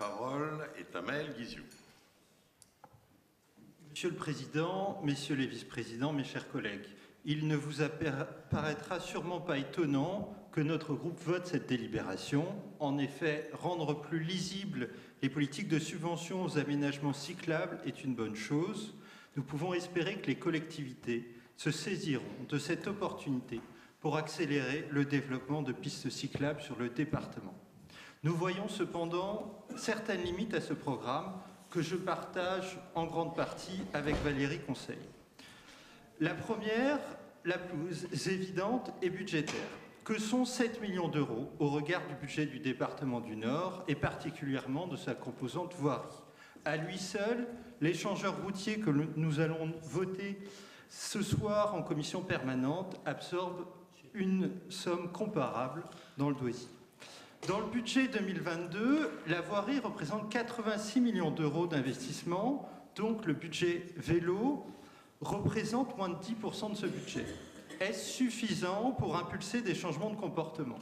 parole est à Maël Guizou. Monsieur le Président, Messieurs les Vice-présidents, mes chers collègues, il ne vous apparaîtra sûrement pas étonnant que notre groupe vote cette délibération. En effet, rendre plus lisibles les politiques de subvention aux aménagements cyclables est une bonne chose. Nous pouvons espérer que les collectivités se saisiront de cette opportunité pour accélérer le développement de pistes cyclables sur le département. Nous voyons cependant certaines limites à ce programme que je partage en grande partie avec Valérie Conseil. La première, la plus évidente, est budgétaire. Que sont 7 millions d'euros au regard du budget du département du Nord et particulièrement de sa composante voirie? À lui seul, l'échangeur routier que nous allons voter ce soir en commission permanente absorbe une somme comparable dans le dossier. Dans le budget 2022, la voirie représente 86 millions d'euros d'investissement, donc le budget vélo représente moins de 10% de ce budget. Est-ce suffisant pour impulser des changements de comportement?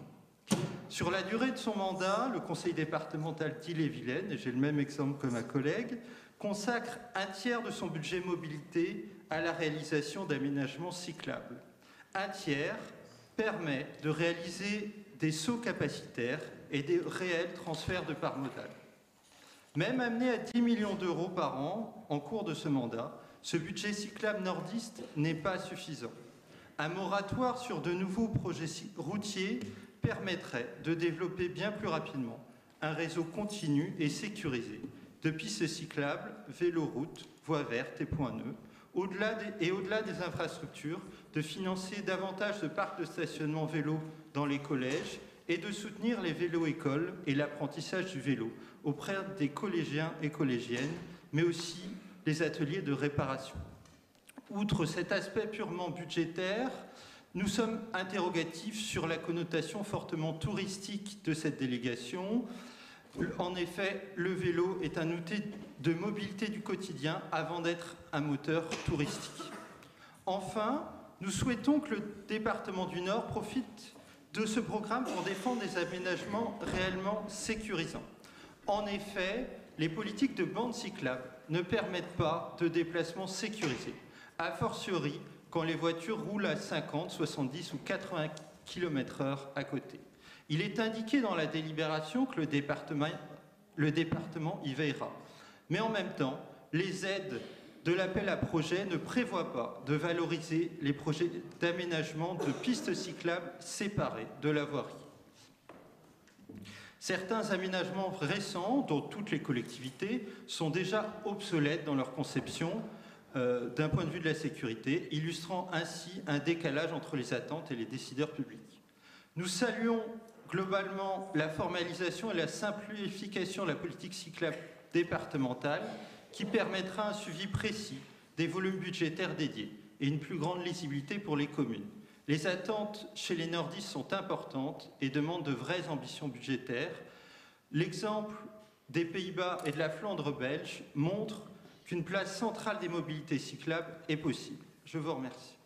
Sur la durée de son mandat, le conseil départemental d'Ille-et-Vilaine, et j'ai le même exemple que ma collègue, consacre un tiers de son budget mobilité à la réalisation d'aménagements cyclables. Un tiers permet de réaliser des sauts capacitaires et des réels transferts de part modale. Même amené à 10 millions d'euros par an en cours de ce mandat, ce budget cyclable nordiste n'est pas suffisant. Un moratoire sur de nouveaux projets routiers permettrait de développer bien plus rapidement un réseau continu et sécurisé de pistes cyclables, véloroutes, voies vertes et points nœuds, au-delà des infrastructures, de financer davantage de parcs de stationnement vélo dans les collèges et de soutenir les vélos-écoles et l'apprentissage du vélo auprès des collégiens et collégiennes, mais aussi les ateliers de réparation. Outre cet aspect purement budgétaire, nous sommes interrogatifs sur la connotation fortement touristique de cette délégation. En effet, le vélo est un outil de mobilité du quotidien avant d'être un moteur touristique. Enfin, nous souhaitons que le département du Nord profite de ce programme pour défendre des aménagements réellement sécurisants. En effet, les politiques de bande cyclable ne permettent pas de déplacements sécurisés, a fortiori quand les voitures roulent à 50, 70 ou 80 km/h à côté. Il est indiqué dans la délibération que le département y veillera. Mais en même temps, les aides de l'appel à projet ne prévoient pas de valoriser les projets d'aménagement de pistes cyclables séparées de la voirie. Certains aménagements récents, dont toutes les collectivités, sont déjà obsolètes dans leur conception d'un point de vue de la sécurité, illustrant ainsi un décalage entre les attentes et les décideurs publics. Nous saluons globalement la formalisation et la simplification de la politique cyclable départementale qui permettra un suivi précis des volumes budgétaires dédiés et une plus grande lisibilité pour les communes. Les attentes chez les nordistes sont importantes et demandent de vraies ambitions budgétaires. L'exemple des Pays-Bas et de la Flandre belge montre qu'une place centrale des mobilités cyclables est possible. Je vous remercie.